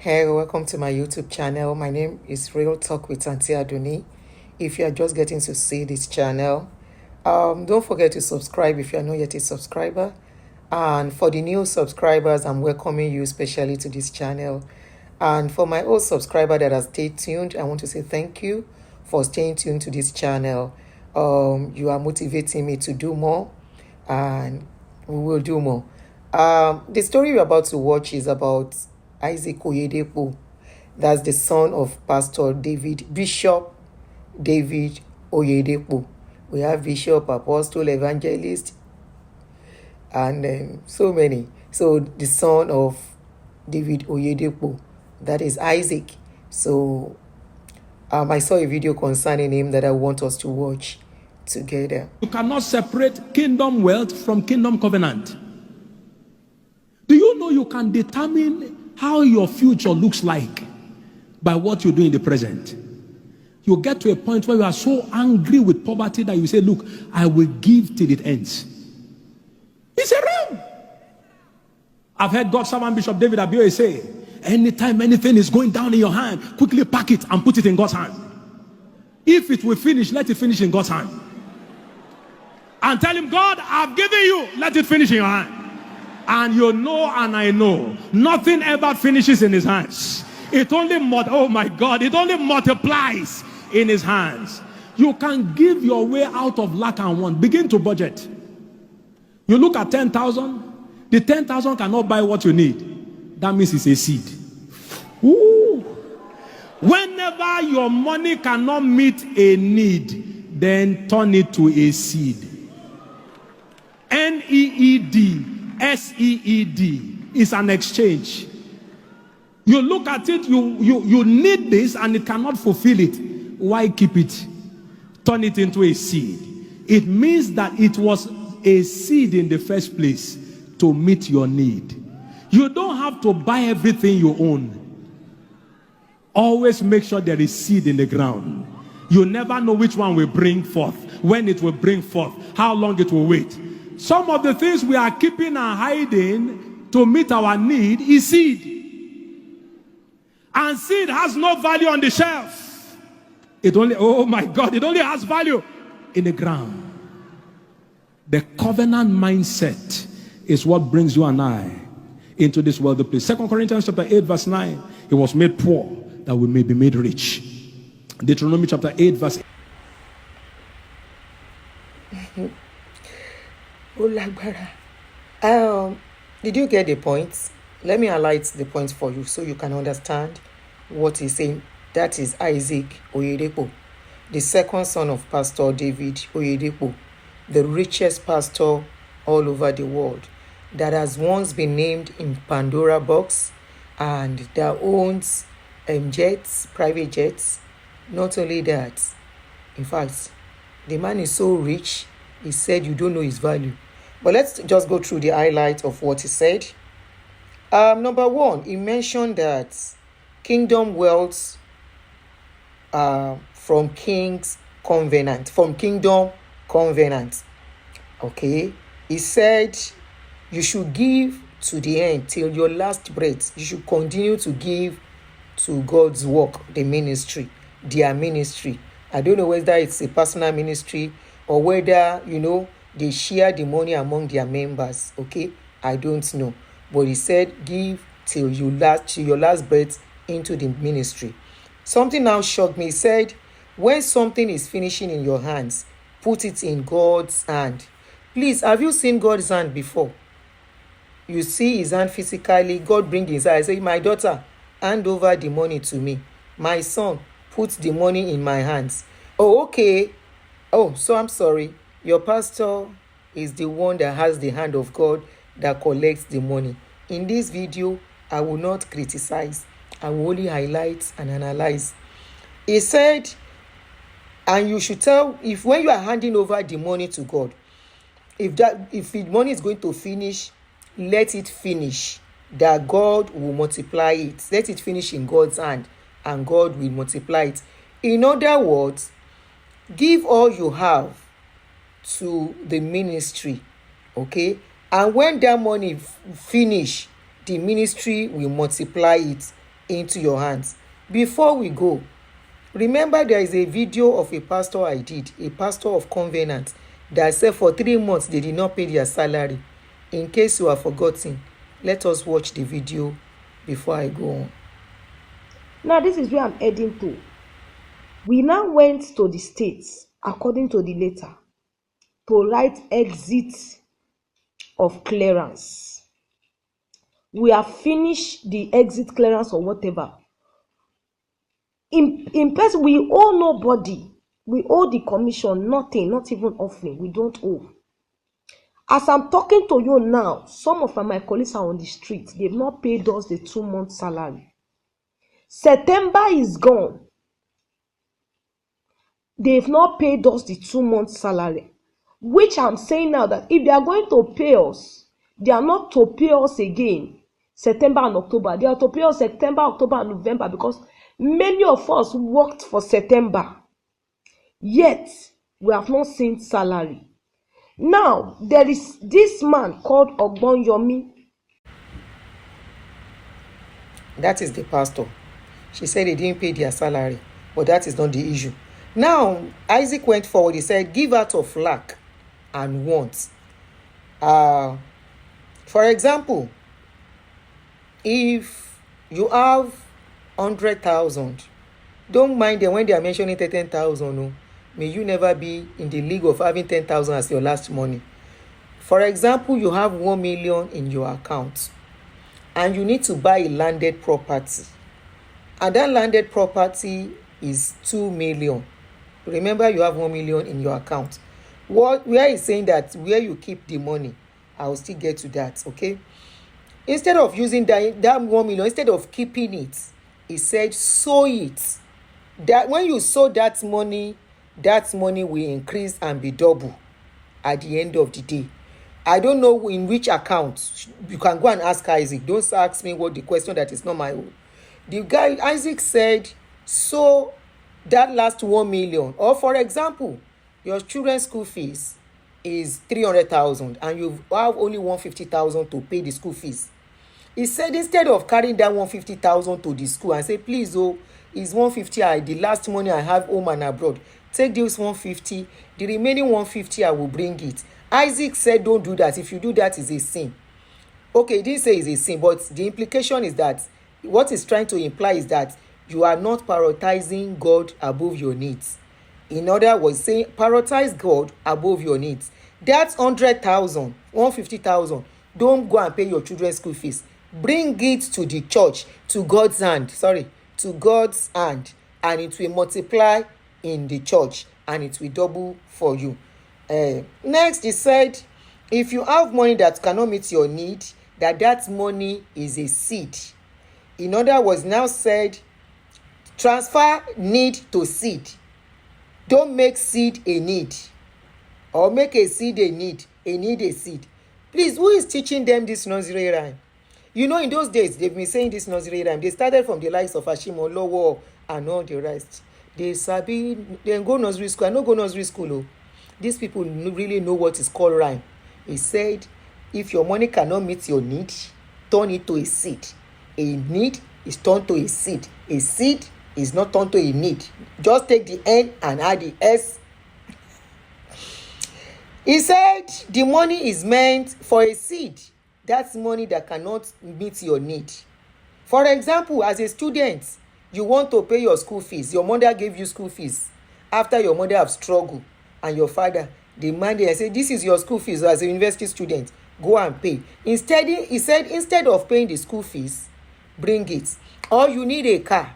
Hey, welcome to my YouTube channel. My name is Real Talk with Auntie Adoni. If you are just getting to see this channel, don't forget to subscribe if you are not yet a subscriber. And for the new subscribers, I'm welcoming you especially to this channel. And for my old subscriber that has stayed tuned, I want to say thank you for staying tuned to this channel. You are motivating me to do more, and we will do more. The story we're about to watch is about Isaac Oyedepo. That's the son of Pastor Bishop David Oyedepo. We have Bishop, Apostle, Evangelist, and so many. So the son of David Oyedepo, that is Isaac. So I saw a video concerning him that I want us to watch together. You cannot separate kingdom wealth from kingdom covenant. Do you know you can determine how your future looks like by what you do in the present? You get to a point where you are so angry with poverty that you say, look, I will give till it ends. It's a realm. I've heard God's servant Bishop David Abioye say, anytime anything is going down in your hand, quickly pack it and put it in God's hand. If it will finish, let it finish in God's hand. And tell him, God, I've given you, let it finish in your hand. And you know, and I know, nothing ever finishes in his hands. It only oh my God, it only multiplies in his hands. You can give your way out of lack and want. Begin to budget. You look at 10,000. The 10,000 cannot buy what you need. That means it's a seed. Ooh. Whenever your money cannot meet a need, then turn it to a seed. NEED. SEED is an exchange. You look at it, you need this and it cannot fulfill it. Why keep it? Turn it into a seed. It means that it was a seed in the first place to meet your need. You don't have to buy everything you own. Always make sure there is seed in the ground. You never know which one will bring forth, when it will bring forth, how long it will wait. Some of the things we are keeping and hiding to meet our need is seed. And seed has no value on the shelf. It only, oh my God, it only has value in the ground. The covenant mindset is what brings you and I into this worldly place. 2 Corinthians chapter 8 verse 9. He was made poor that we may be made rich. Deuteronomy chapter 8 verse 8. Did you get the point? Let me highlight the points for you so you can understand what he's saying. That is Isaac Oyedepo, the second son of Pastor David Oyedepo, the richest pastor all over the world, that has once been named in Pandora box and that owns jets, private jets. Not only that, in fact, the man is so rich, he said you don't know his value. But let's just go through the highlight of what he said. Number one, he mentioned that kingdom wealth from king's covenant, from kingdom covenant. Okay. He said you should give to the end till your last breath. You should continue to give to God's work, the ministry, their ministry. I don't know whether it's a personal ministry or whether, they share the money among their members. Okay, I don't know, but he said give till your last breath into the ministry. Something now shocked me. He said when something is finishing in your hands, put it in God's hand. Please, have you seen God's hand before? You see his hand physically. God bring his hand. Say, my daughter, hand over the money to me. My son, put the money in my hands. Oh, okay. Oh, so I'm sorry. Your pastor is the one that has the hand of God that collects the money. In this video, I will not criticize. I will only highlight and analyze. He said, and you should tell, if when you are handing over the money to God, if the money is going to finish, let it finish. That God will multiply it. Let it finish in God's hand, and God will multiply it. In other words, give all you have to the ministry, okay? And when that money finish, the ministry will multiply it into your hands. Before we go, remember there is a video of a pastor I did, a pastor of Covenant, that said for 3 months they did not pay their salary. In case you are forgotten, let us watch the video before I go on. Now, this is where I'm heading to. We now went to the states, according to the letter, to write exit of clearance. We have finished the exit clearance or whatever. In person, we owe nobody. We owe the commission nothing, not even offering. We don't owe. As I'm talking to you now, some of my colleagues are on the street. They've not paid us the 2 month salary. September is gone. They've not paid us the 2 month salary. Which I'm saying now that if they are going to pay us, they are not to pay us again September and October. They are to pay us September, October, and November, because many of us worked for September. Yet, we have not seen salary. Now, there is this man called Ogbonyomi. That is the pastor. She said they didn't pay their salary, but that is not the issue. Now, Isaac went forward. He said, give out of lack and want. For example, if you have 100,000, don't mind them when they are mentioning 10,000. No. May you never be in the league of having 10,000 as your last money. For example, you have 1 million in your account and you need to buy a landed property. And that landed property is 2 million. Remember, you have 1 million in your account. Where is saying that where you keep the money, I will still get to that, okay? Instead of using that 1 million, instead of keeping it, he said, sow it. That when you sow that money will increase and be double at the end of the day. I don't know in which account. You can go and ask Isaac. Don't ask me what the question that is not my own. The guy, Isaac, said, sow that last 1 million. Or for example, your children's school fees is 300,000 and you have only 150,000 to pay the school fees. He said instead of carrying that 150,000 to the school and say, please, it's 150, the last money I have home and abroad. Take this 150, the remaining 150 I will bring it. Isaac said don't do that. If you do that, is a sin. Okay, he didn't say it's a sin, but the implication is that what he's trying to imply is that you are not prioritizing God above your needs. In other words, saying prioritize God above your needs. That's 100,000, 150,000. Don't go and pay your children's school fees. Bring it to the church, to God's hand. To God's hand, and it will multiply in the church, and it will double for you. Next, he said, if you have money that cannot meet your need, that money is a seed. In other words, now said, transfer need to seed. Don't make seed a need, or make a seed a need a seed. Please, who is teaching them this nursery rhyme? You know, in those days, they've been saying this nursery rhyme. They started from the likes of Ashimo, Lowo, and all the rest. They go nursery school. I no go nursery school. Oh. These people really know what is called rhyme. He said, if your money cannot meet your need, turn it to a seed. A need is turned to a seed. A seed is not turned to a need. Just take the N and add the S. He said the money is meant for a seed. That's money that cannot meet your need. For example, as a student, you want to pay your school fees. Your mother gave you school fees. After your mother have struggled and your father demanded and said, this is your school fees as a university student. Go and pay. Instead, he said, instead of paying the school fees, bring it. Or you need a car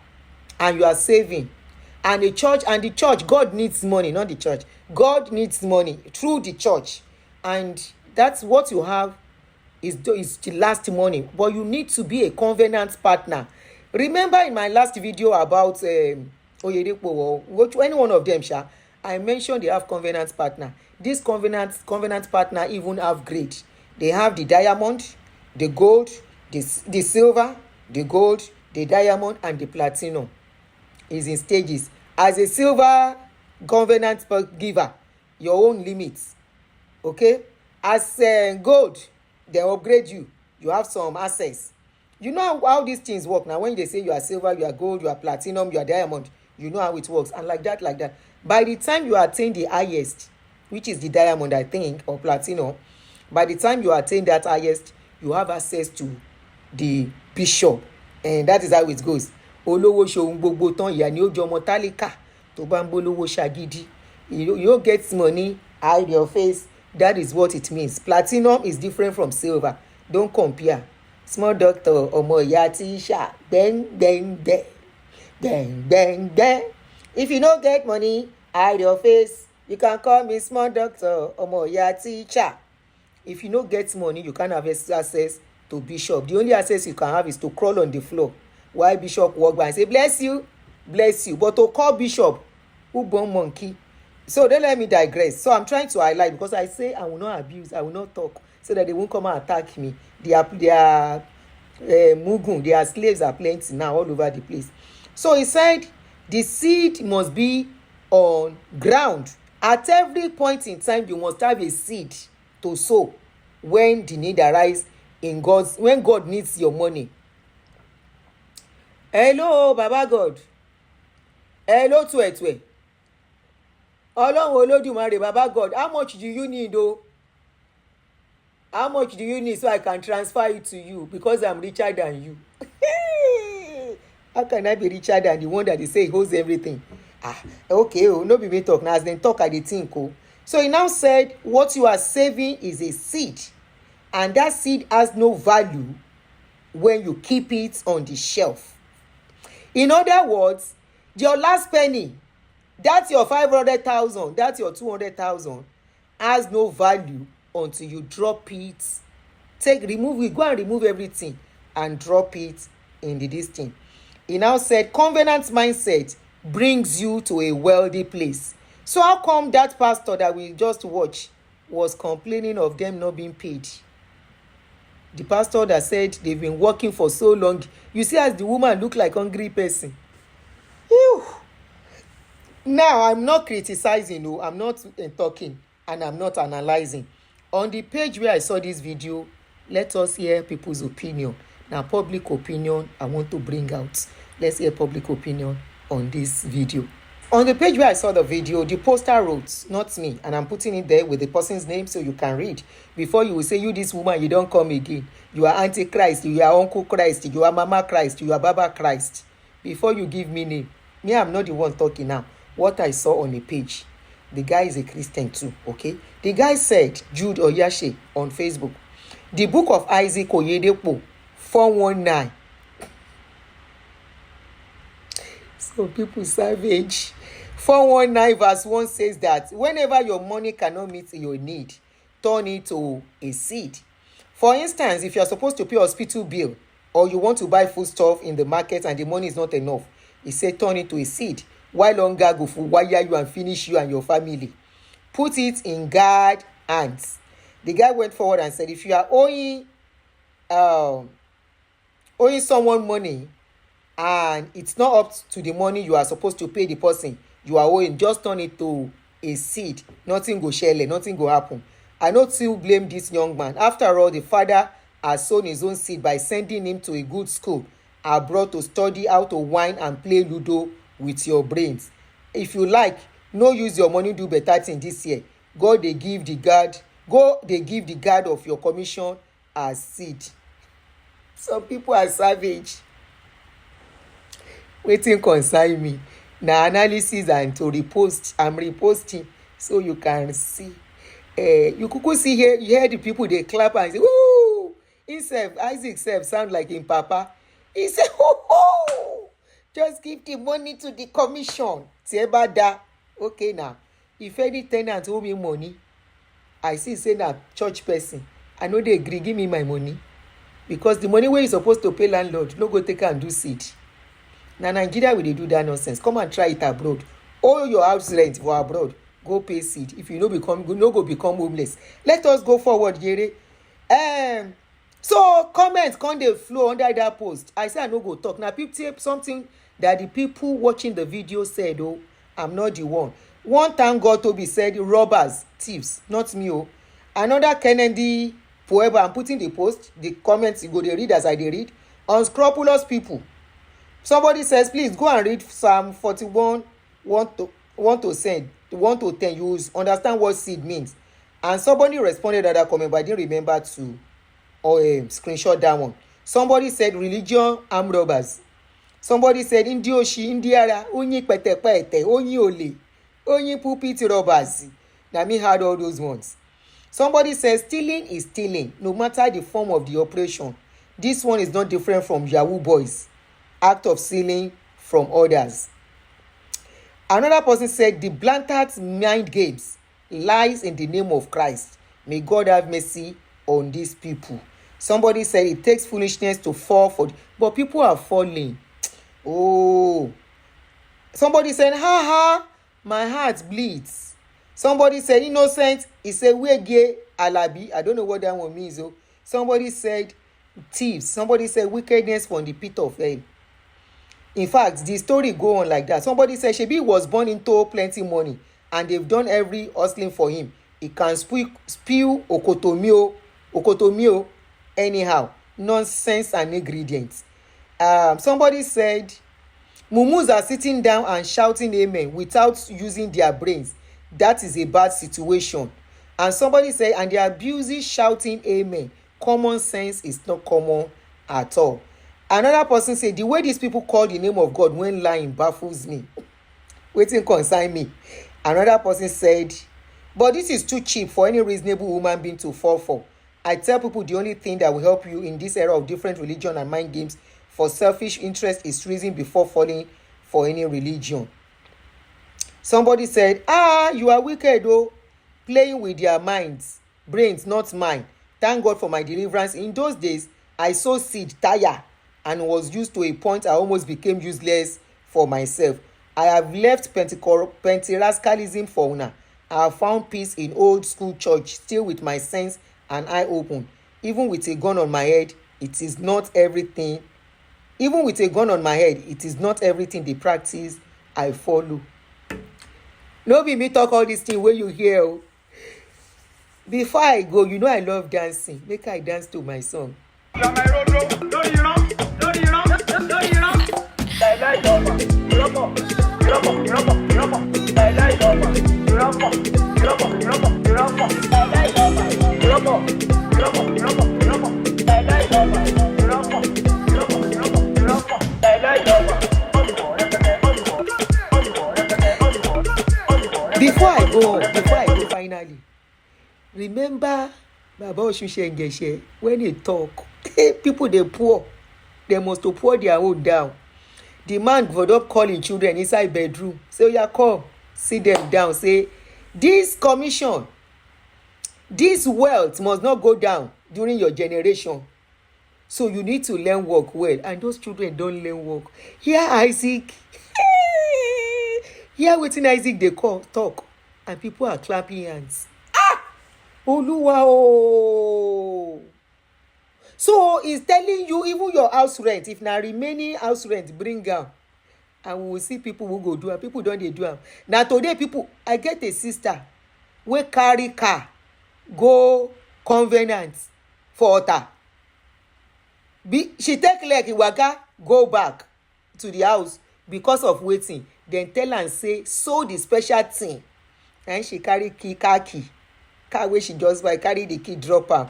and you are saving. And the church, God needs money, not the church. God needs money through the church. And that's what you have is the last money. But you need to be a covenant partner. Remember in my last video about Oyedepo, any one of them, I mentioned they have covenant partner. This covenant partner even have grade. They have the diamond, the gold, the silver, the gold, the diamond, and the platinum. Is in stages. As a silver covenant giver, your own limits. Okay? As gold, they upgrade you. You have some access. You know how these things work now. When they say you are silver, you are gold, you are platinum, you are diamond, you know how it works. And like that. By the time you attain the highest, which is the diamond, I think, or platinum, by the time you attain that highest, you have access to the bishop. And that is how it goes. Olówó ṣohun gbogbo tán, ìyá ni ó jọmọ tálíkà tó bá ń bólówó ṣagídí. You get money, hide your face. That is what it means. Platinum is different from silver. Don't compare. Small doctor, ọmọ ìyá tíṣà, gbẹ́ngbẹ́ngbẹ́, gbẹ́ngbẹ́ngbẹ́. If you no get money, hide your face. You can call me small doctor, ọmọ ìyá tíṣà. If you no get money, you can't have access to bishop. The only access you can have is to crawl on the floor while bishop walk by and say, bless you, bless you. But to call bishop, who born monkey? So don't let me digress. So I'm trying to highlight, because I say I will not abuse, I will not talk, so that they won't come and attack me. Their mugun, their slaves are plenty now all over the place. So he said the seed must be on ground. At every point in time, you must have a seed to sow when the need arise when God needs your money. Hello, Baba God. Hello, Tuetue. Ọlọ́run Olódùmarè, Baba God, how much do you need, oh? How much do you need so I can transfer it to you, because I'm richer than you? How can I be richer than the one that they say holds everything? Okay, no be me talk now, as dem talk I dey think. So he now said, what you are saving is a seed, and that seed has no value when you keep it on the shelf. In other words, your last penny, that's your 500,000, that's your 200,000, has no value until you drop it. Go and remove everything and drop it in this thing. He now said, covenant mindset brings you to a wealthy place. So how come that pastor that we just watched was complaining of them not being paid? The pastor that said they've been working for so long. You see, as the woman look like hungry person. Ew. Now, I'm not criticizing, no, I'm not talking, and I'm not analyzing. On the page where I saw this video, let us hear people's opinion. Now, public opinion, I want to bring out. Let's hear public opinion on this video. On the page where I saw the video, the poster wrote, not me, and I'm putting it there with the person's name so you can read. Before you will say, you this woman, you don't come again. You are Antichrist, you are Uncle Christ, you are Mama Christ, you are Baba Christ. Before you give me name, me, I'm not the one talking now. What I saw on the page, the guy is a Christian too, okay? The guy said, Jude Oyashe on Facebook, the book of Isaac Oyedepo, 419. So people savage. 419 verse 1 says that whenever your money cannot meet your need, turn it to a seed. For instance, if you are supposed to pay hospital bill, or you want to buy food stuff in the market and the money is not enough, he said turn it to a seed. While longer go for wire you and finish you and your family. Put it in God's hands. The guy went forward and said, if you are owing someone money and it's not up to the money you are supposed to pay the person you are owing, just turn it to a seed. Nothing go shele, nothing go happen. I not still blame this young man. After all, the father has sown his own seed by sending him to a good school abroad to study how to whine and play Ludo with your brains. If you like, no use your money do better thing this year. They give the guard of your commission as seed. Some people are savage. Wetin concern me na analysis and to repost. I'm reposting so you can see. You kuku see here, you hear the people they clap and say, "Woo!" Himself, Isaac self sound like him papa. He say, "Oh, just give the money to the commission." Tiebada. Okay now. If any tenant owe me money, I see say na church person, I know they agree give me my money. Because the money where you supposed to pay landlord, no go take and do seed. Now Nigeria will they do that nonsense. Come and try it abroad. All your house rent for abroad, go pay seed. If you no go become homeless. Let us go forward, Yere. So comments come dey flow under that post. I say I no go talk. Now people something that the people watching the video said, oh, I'm not the one. One thank God to be said, robbers, thieves, not me. Oh. Another Kennedy Poeba, I'm putting the post, the comments, you go they read as I they read. unscrupulous people. Somebody says, please go and read Psalm 41, 1 to 10. You will understand what seed means. And somebody responded at that comment, but I didn't remember to screenshot that one. Somebody said religion armed robbers. Somebody said Indioshi, Indiara, Onyi Pete, Onyi Ole, Onyi Pulpit robbers. Now me had all those ones. Somebody says stealing is stealing, no matter the form of the operation. This one is not different from Yahoo boys, act of stealing from others. Another person said the blatant mind games lies in the name of Christ. May God have mercy on these people. Somebody said it takes foolishness to fall for, but people are falling. Oh, somebody said, ha ha, my heart bleeds. Somebody said innocent is a wege alabi. I don't know what that one means. Oh, somebody said thieves. Somebody said wickedness from the pit of hell. In fact, the story go on like that. Somebody said Shebi was born into plenty money and they've done every hustling for him. He can spew okotomio anyhow. Nonsense and ingredients. Somebody said mumus are sitting down and shouting amen without using their brains. That is a bad situation. And somebody said, and the abusers shouting amen. Common sense is not common at all. Another person said, the way these people call the name of God when lying baffles me. Waiting concern me. Another person said, but this is too cheap for any reasonable human being to fall for. I tell people the only thing that will help you in this era of different religion and mind games for selfish interest is reason before falling for any religion. Somebody said, you are wicked though, playing with their minds, brains, not mine. Thank God for my deliverance. In those days, I sowed seed, tire, and was used to a point I almost became useless for myself. I have left Pentecostalism for una. I have found peace in old school church, still with my sense and eye open. Even with a gun on my head, it is not everything. Even with a gun on my head, it is not everything the practice I follow. No be me talk all this thing wey you hear. Before I go, you know I love dancing. Make I dance to my song. Before I go finally, remember Baba Oshushengeshe when he talk, people they poor, they must to pour their own down. The man would up calling children inside bedroom. Say, yeah, come, sit them down. Say, this commission, this wealth must not go down during your generation. So you need to learn work well. And those children don't learn work. Here Isaac, here wetin Isaac they call talk, and people are clapping hands. Oluwa o. So he's telling you even your house rent, if na remaining house rent, bring am, and we will see people who go do am. People don dey do am. Na today people, I get a sister wey carry car go Covenant for altar. She take leg waka go back to the house because of wetin dem tell am say so the special thing, and she carry car wey she just buy, carry the key drop am.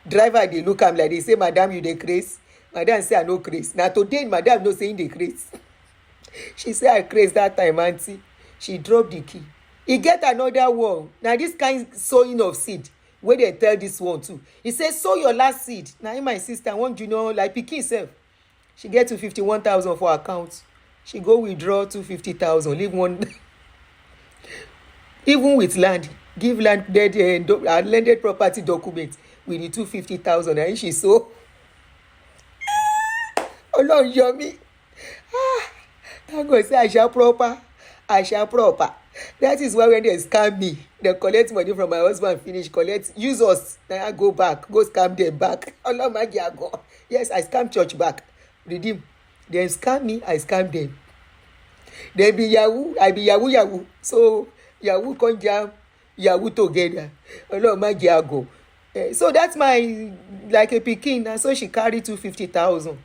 Driver dey look am like dey say, madam you dey craze? Madam say I no craze. Na today madam know say im dey craze. She say I craze that time aunty. She drop the key. E get another one. Na this kind sowing of seed wey dey tell this one too. He say sow your last seed. Na him my sister one junior like pikin sef. She get 251,000 for account. She go withdraw 250,000. Leave one. Even with land, give landed property document with the 250,000. And she so. Ọlọ́run yọ mí. Thank God say I shall proper. That is why when they scam me, they collect money from my husband, finish, use us. Then I go back, go scam them back. Ọlọ́run má jẹ́ àgọ́. Yes, I scam church back. Redeem. They scam me, I scam them. They be Yahoo, I be Yahoo. So Yahoo come jam Yahoo together. Ọlọ́run má jẹ́ àgọ́. So that's my, like a pikin na so she carry 250,000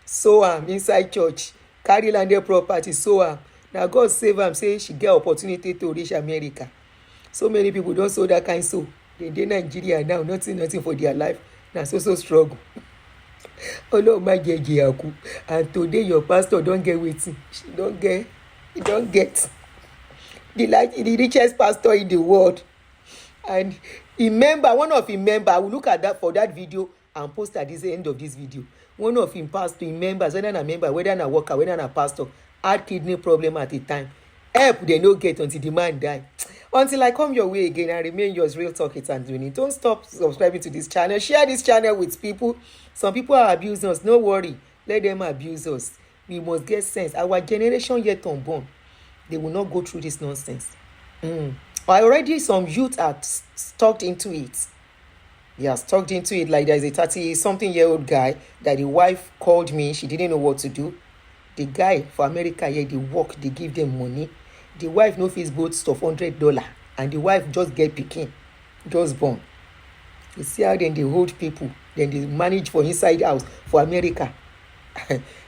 sow am inside church, carry landed property sow am. Na God save am say she get opportunity to reach America. So many people don sow that kind sow. Dem dey Nigeria now, nothing for their life, na so struggle. Ọlọ́run má jẹ́ jìyà kú. And today your pastor don get wetin? He don get the richest pastor in the world. And one of him member, I will look at that for that video and post at the end of this video. One of him members, whether na member, whether na worker, whether na pastor, had kidney problem at the time. Help they no get until the man die. Until I come your way again, I remain yours, Real Talk It and Doing It. Don't stop subscribing to this channel. Share this channel with people. Some people are abusing us. No worry. Let them abuse us. We must get sense. Our generation yet unborn, they will not go through this nonsense. Already some youth are stuck into it. They are stuck into it. Like there's a 30-something-year-old guy that the wife called me. She didn't know what to do. The guy for America here, they work, they give them money. The wife no fit both stuff $100, and the wife just get pikin, just born. You see how then they hold people, then they manage for inside house for America.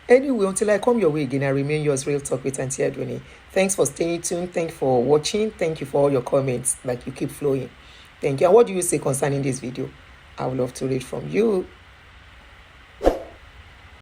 Anyway, until I come your way again, I remain yours, Real Talk with Auntie Edwini. Thanks for staying tuned. Thank you for watching. Thank you for all your comments. Like you keep flowing. Thank you. And what do you say concerning this video? I would love to read from you.